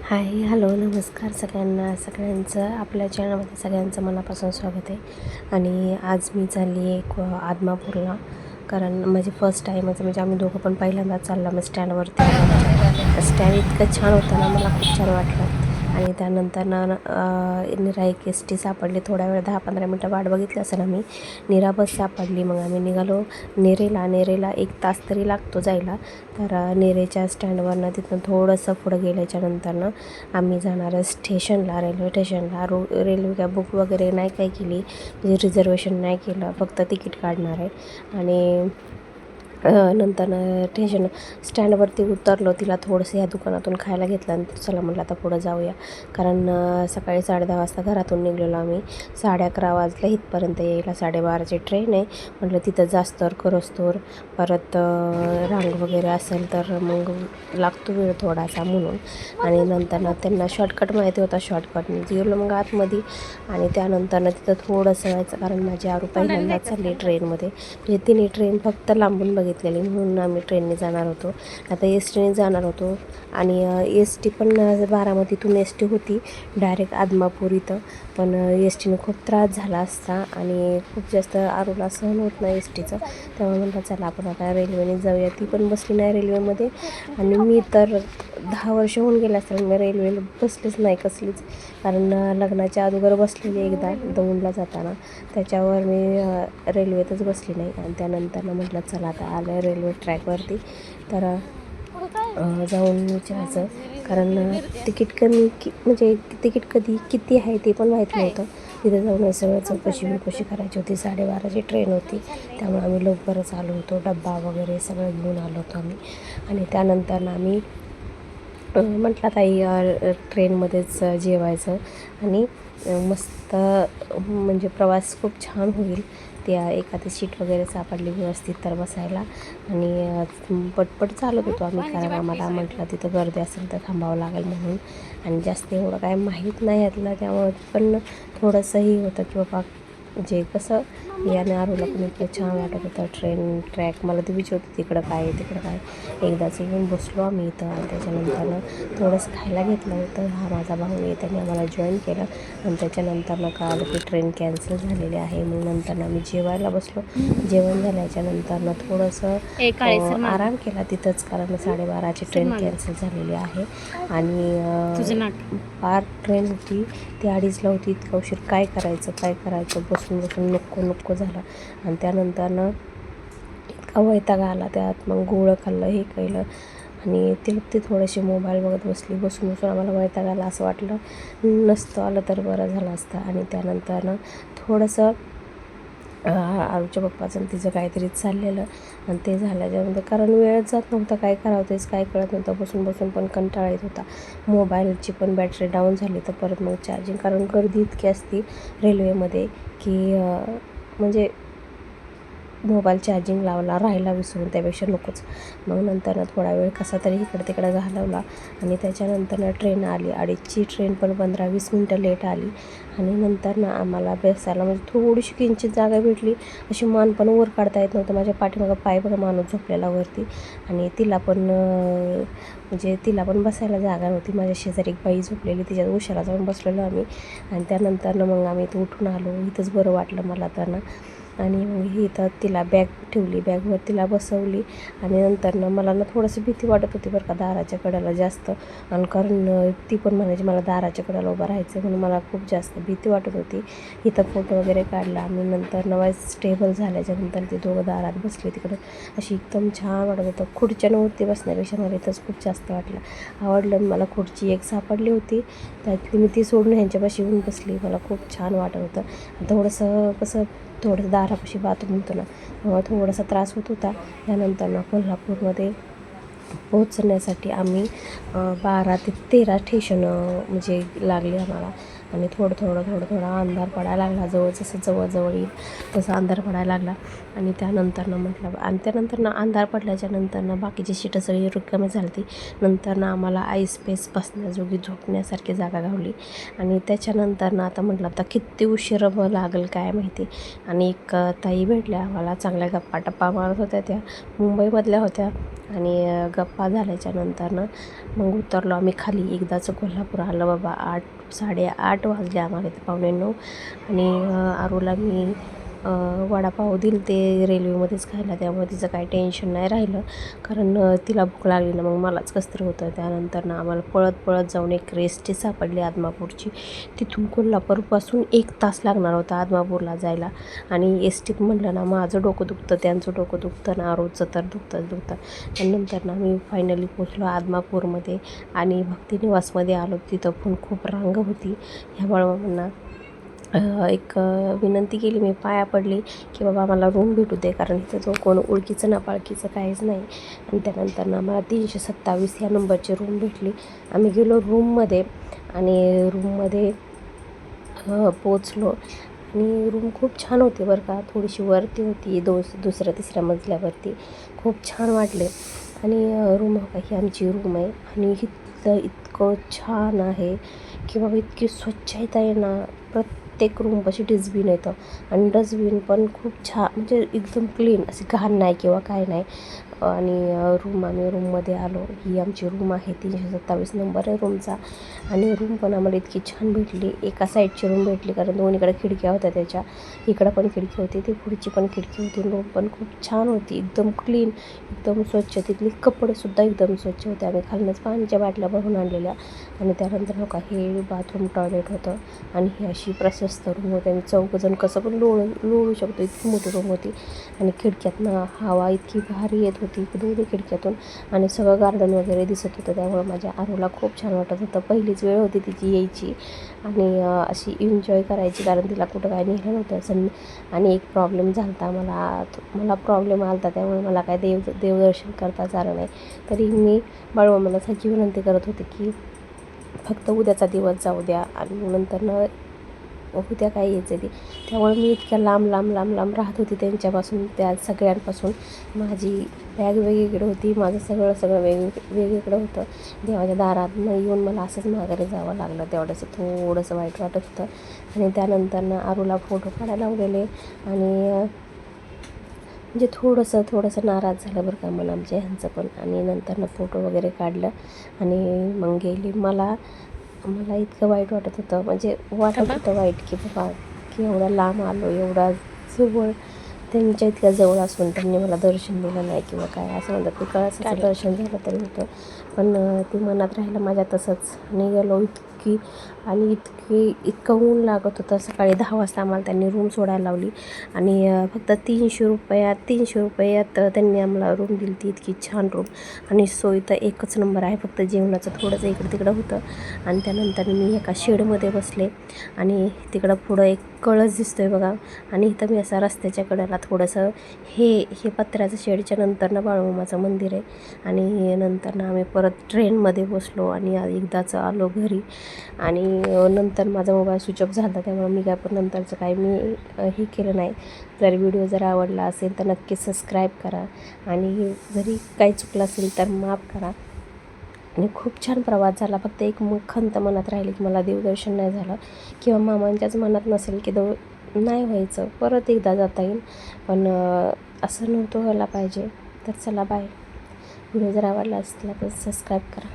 हाय, hello, नमस्कार सगळ्यांचं आपल्या चॅनलमध्ये सगळ्यांचं मनापासून स्वागत आहे. आणि आज मी चालली आहे आदमापूरला, कारण माझी फर्स्ट टाईमच म्हणजे आम्ही दोघं पण पहिल्यांदाच चाललो. मग स्टँडवरती स्टँड इतकं छान होतं ना, मला खूप छान वाटलं. आणि त्यानंतर निरा एक एस टी सापडली. थोड्या वेळ 10-15 मिनटं वाट बघितली असेल आम्ही. निरा बस सापडली. मग आम्ही निघालो नेरेला 1 तास तरी लागतो जायला. तर नेरेच्या स्टँडवरनं तिथून थोडंसं पुढं गेल्याच्यानंतरनं आम्ही जाणार आहे स्टेशनला, रेल्वे स्टेशनला. रेल्वे काय बुक वगैरे नाही काय केली, म्हणजे रिझर्वेशन नाही केलं, फक्त तिकीट काढणार आहे. आणि नंतर स्टँडवरती उतरलो. तिला थोडंसं या दुकानातून खायला घेतलं आणि चला म्हटलं आता पुढं जाऊया. कारण सकाळी 10:30 वाजता घरातून निघलेलो आम्ही. 11:30 वाजले इथपर्यंत यायला. 12:30ची ट्रेन आहे. म्हटलं तिथं जास्त करोस्तोर परत रांग वगैरे असेल तर मग लागतो वेळ थोडासा म्हणून. आणि नंतर त्यांना शॉर्टकट माहिती होता, शॉर्टकटने गेलो मग आतमध्ये. आणि त्यानंतर तिथं थोडंसं व्हायचं, कारण माझी आरू पहिल्यांदाच चालली ट्रेनमध्ये. म्हणजे तिने ट्रेन फक्त लांबून बघितलेली, म्हणून आम्ही ट्रेनने जाणार होतो. आता एस टीने जाणार होतो. आणि एस टी पण बारामतीतून एस टी होती डायरेक्ट आदमापूर इथं. पण एस टीनं खूप त्रास झाला असता आणि खूप जास्त आरूला सहन होत नाही एस टीचं. त्यामुळे म्हटलं चला आपण आता रेल्वेने जाऊया. ती पण बसली नाही रेल्वेमध्ये. आणि मी तर 10 वर्ष होऊन गेले असतील मी रेल्वेला बसलीच नाही कसलीच. कारण लग्नाच्या अगोदर बसलेली एकदा दौंडला जाताना, त्याच्यावर मी रेल्वेतच बसली नाही. आणि त्यानंतर म्हटलं चला आता आलं रेल्वे ट्रॅकवरती तर जाऊन विचारायचं. कारण तिकीट म्हणजे तिकीट किती आहे ते पण माहीत नव्हतं. तिथं जाऊन सगळं चौकशी करायची होती. 12:30ची ट्रेन होती, त्यामुळे आम्ही लवकरच आलो होतो. डब्बा वगैरे सगळं घेऊन आलो होतो आम्ही. आणि त्यानंतर आम्ही म्हटलं ताई ट्रेनमध्येच जेवायचं आणि मस्त म्हणजे प्रवास खूप छान होईल. त्या एखादी सीट वगैरे सापडली व्यवस्थित तर बसायला. आणि पटपट चालत होतो आम्ही, कारण आम्हाला म्हटलं तिथं गर्दी असेल तर थांबावं लागेल म्हणून. आणि जास्त एवढं काय माहीत नाही यातलं, त्यामुळं पण थोडंसंही होतं की बाबा म्हणजे कसं याने आरूला पण इतकं छान वाटत होतं. ट्रॅक मला ती विचारते तिकडं काय आहे तिकडं काय. एकदाच येऊन बसलो आम्ही इथं. आणि त्याच्यानंतर थोडंसं खायला घेतलं होतं. हा माझा भाऊ आहे, त्याने आम्हाला जॉईन केलं. आणि त्याच्यानंतर कळालं की ट्रेन कॅन्सल झालेली आहे. मग नंतर आम्ही जेवायला बसलो. जेवण झाल्याच्यानंतर थोडंसं आराम केला तिथंच, कारण 12:30ची ट्रेन कॅन्सल झालेली आहे. आणि पार ट्रेन होती ती 2:30ला होती. इतका उशीर काय करायचं बसून नको झालं. आणि त्यानंतर इतका वैताग आला त्यात. मग गोळं खाल्लं, हे केलं. आणि ते थोडेसे मोबाईल बघत बसून आम्हाला वैताग आला. असं वाटलं नसतं आलं तर बरं झालं असतं. आणि त्यानंतर थोडंसं आरूच्या पप्पाचं तिचं काहीतरी चाललेलं. आणि ते झाल्याच्यानंतर कारण वेळच जात नव्हता, काय करावं तेच काय कळत नव्हतं. बसून पण कंटाळा येत होता. मोबाईलची पण बॅटरी डाऊन झाली तर परत मग चार्जिंग, कारण गर्दी इतकी असते रेल्वेमध्ये की म्हणजे मोबाईल चार्जिंग राहायला विसरून त्यापेक्षा नकोच. मग नंतर थोडा वेळ कसा तरी इकडं तिकडं घालवला. आणि त्याच्यानंतर ट्रेन आली 2:30ची ट्रेन, पण 15-20 मिनटं लेट आली. आणि नंतर आम्हाला बसायला म्हणजे थोडीशी किंचित जागा भेटली. अशी मान पण वर काढता येत नव्हतं. माझ्या पाठीमागं पाय बघा माणूस झोपलेला वरती. आणि तिला पण बसायला जागा नव्हती. माझ्या शेजारी एक बाई झोपलेली, तिच्यात उशाला जाऊन बसलेलो आम्ही. आणि त्यानंतर मग आम्ही इथं उठून आलो. इथंच बरं वाटलं मला तर आणि मग इथं तिला बॅग ठेवली, बॅगवर तिला बसवली. आणि नंतर मला थोडंसं भीती वाटत होती बरं का दाराच्या कडेला जास्त. आणि कारण ती पण म्हणायची मला दाराच्या कडेला उभं राहायचं, म्हणून मला खूप जास्त भीती वाटत होती. इथं फोटो वगैरे काढला आम्ही. नंतर स्टेबल झाल्याच्यानंतर ते दोघं दारात बसले तिकडं. अशी एकदम छान वाटत होतं. खुर्च्यांवरती बसण्यापेक्षा मला इथंच खूप जास्त आवडलं. मला खुर्ची एक सापडली होती, त्यातली मी ती सोडून ह्यांच्यापाशी येऊन बसली. मला खूप छान वाटत होतं. थोडंसं दारापाशी बाथरूम होतं ना, तेव्हा थोडासा त्रास होत होता. त्यानंतर कोल्हापूरमध्ये पोहोचण्यासाठी आम्ही 12 ते 13 स्टेशन म्हणजे लागली आम्हाला. आणि थोडा अंधार पडायला लागला. जसं जवळ येईल तसं अंधार पडायला लागला. आणि त्यानंतरनं म्हटलं आणि त्यानंतरनं अंधार पडल्याच्या नंतरनं बाकीची सीटं सगळी रिकामी झाली ती. नंतरनं आम्हाला आईस्पेस बसण्याजोगी झोपण्यासारखी जागा गावली. आणि त्याच्यानंतरनं आता म्हटलं आता किती उशीर लागेल काय माहिती. आणि एक ताई भेटल्या आम्हाला, चांगल्या गप्पा मारत होत्या. त्या मुंबईमधल्या होत्या. आणि गप्पा झाल्याच्या नंतरनं मग उतरलो आम्ही खाली. एकदाचं कोल्हापूर आलं बाबा. 8:30 वाजले आम्हाला इथे, 8:45. आणि आरूला मी वडापाव दिले ते रेल्वेमध्येच खायला, त्यामुळे तिचं काही टेन्शन नाही राहिलं. कारण तिला भूक लागली ना, मग मलाच कसं तरी होतं. त्यानंतरनं आम्हाला पळत जाऊन एक रेस्टी सापडली आदमापूरची. तिथून कोल्हापूरपासून 1 तास लागणार होता आदमापूरला जायला. आणि एस टीत म्हटलं ना, माझं डोकं दुखतं, त्यांचं डोकं दुखतं ना, आरूचं तर दुखतं. त्यानंतर आम्ही फायनली पोचलो आदमापूरमध्ये आणि भक्तिनिवासमध्ये आलो. तिथं पण खूप रांग होती. ह्या बाळमामांना एक विनंती केली, मी पाया पडली की बाबा मला रूम भेटू दे, कारण इथं जो कोण ओळखीचं ना पाळखीचं काहीच नाही. आणि त्यानंतर आम्हाला 327 या नंबरची रूम भेटली. आम्ही गेलो रूममध्ये आणि रूममध्ये पोचलो. आणि रूम खूप छान होती बरं का, थोडीशी वरती होती, दुसऱ्या-तिसऱ्या मजल्यावरती. खूप छान वाटले. आणि रूम ही आमची रूम आहे. आणि इथलं इतकं छान आहे की बाबा, इतकी स्वच्छता आहे ना. प्रत्येक रूमपाशी डस्टबिन येतं आणि डस्टबिन पण खूप छान, म्हणजे एकदम क्लीन, अशी घाण नाही किंवा काय नाही. आणि आम्ही रूममध्ये आलो. ही आमची रूम आहे, 327 नंबर आहे रूमचा. आणि रूम पण आम्हाला इतकी छान भेटली. एका साईडची रूम भेटली, कारण दोन्हीकडे खिडक्या होत्या त्याच्या. इकडं पण खिडकी होती, ती पुढची पण खिडकी होती. रूम पण खूप छान होती, एकदम क्लीन, एकदम स्वच्छ. तिथली कपडेसुद्धा एकदम स्वच्छ होते. आम्ही खालनंच पाण्याच्या बाटल्या भरून आणलेल्या. आणि त्यानंतर हे बाथरूम टॉयलेट होतं. आणि ही अशी प्रशस्त रूम होती. आणि 4 जण कसं पण लोळू शकतो, इतकी मोठी रूम होती. आणि खिडक्यातनं हवा इतकी भारी येत होती दोन्ही खिडक्यातून. आणि सगळं गार्डन वगैरे दिसत होतं. त्यामुळे माझ्या आरूला खूप छान वाटत होतं. पहिलीच वेळ होती तिची यायची आणि अशी एन्जॉय करायची, कारण तिला कुठं काय नेलं नव्हतं. आणि एक प्रॉब्लेम झाला होता, मला प्रॉब्लेम आला होता, त्यामुळे मला काय देवदर्शन करताच आलं नाही. तरी मी बाळूमामाला सारखी विनंती करत होते की फक्त उद्याचा दिवस जाऊ द्या, आणि नंतर उद्या काय यायचं ते. त्यामुळे मी इतक्या लांब राहत होती त्यांच्यापासून, त्या सगळ्यांपासून. माझी बॅग वेगळीकडे होती, माझं सगळं वेगळीकडं होतं. देवाच्या दारात येऊन मला असंच माघारी जावं लागलं. तेवढंसं थोडंसं वाईट वाटत होतं. आणि त्यानंतर आरूला फोटो काढायला लावलेले. आणि म्हणजे थोडंसं नाराज झालं बरं का मन आमच्या ह्यांचं पण. आणि नंतर फोटो वगैरे काढलं आणि मग गेली. मला इतकं वाईट वाटत होतं, म्हणजे वाटत होतं वाईट की बाबा, की एवढा लांब आलो, एवढा जवळ, त्यांच्या इतक्या जवळ असून त्यांनी मला दर्शन दिलं नाही किंवा काय. असं म्हणतात, ते कळसाचं दर्शन झालं तरी होतं, पण ते मनात राहिलं माझ्या तसंच. आणि गेलो इतकं ऊन लागत होतं. सकाळी 10 वाजता आम्हाला त्यांनी रूम सोडायला लावली. आणि फक्त 300 रुपयात त्यांनी आम्हाला रूम दिली. ती इतकी छान रूम. आणि सोय तर एकच नंबर आहे, फक्त जेवणाचं थोडंसं इकडं तिकडं होतं. आणि त्यानंतर मी एका शेडमध्ये बसले. आणि तिकडं पुढं एक कळस दिसतोय बघा. आणि इथं मी असं रस्त्याच्या कडेला थोडंसं हे पत्र्याचं शेडच्या नंतरनं बाळूमामाचं मंदिर आहे. आणि नंतरनं आम्ही परत ट्रेनमध्ये बसलो आणि एकदाचं आलो घरी. आणि नंतर माझा मोबाईल स्विच ऑफ झाला, त्यामुळे मी पण नंतरचं काय मी हे केलं नाही. व्हिडिओ जर आवडला असेल तर नक्की सबस्क्राईब करा. आणि जरी काही चुकलं असेल तर माफ करा. आणि खूप छान प्रवास झाला. फक्त एक खंत मनात राहिली की मला देवदर्शन नाही झालं, किंवा मामांच्याच मनात नसेल की नाही व्हायचं, परत एकदा जाता येईल. पण असं नव्हतं व्हायला पाहिजे. तर चला बाय. व्हिडिओ जर आवडला असेल तर सबस्क्राईब करा.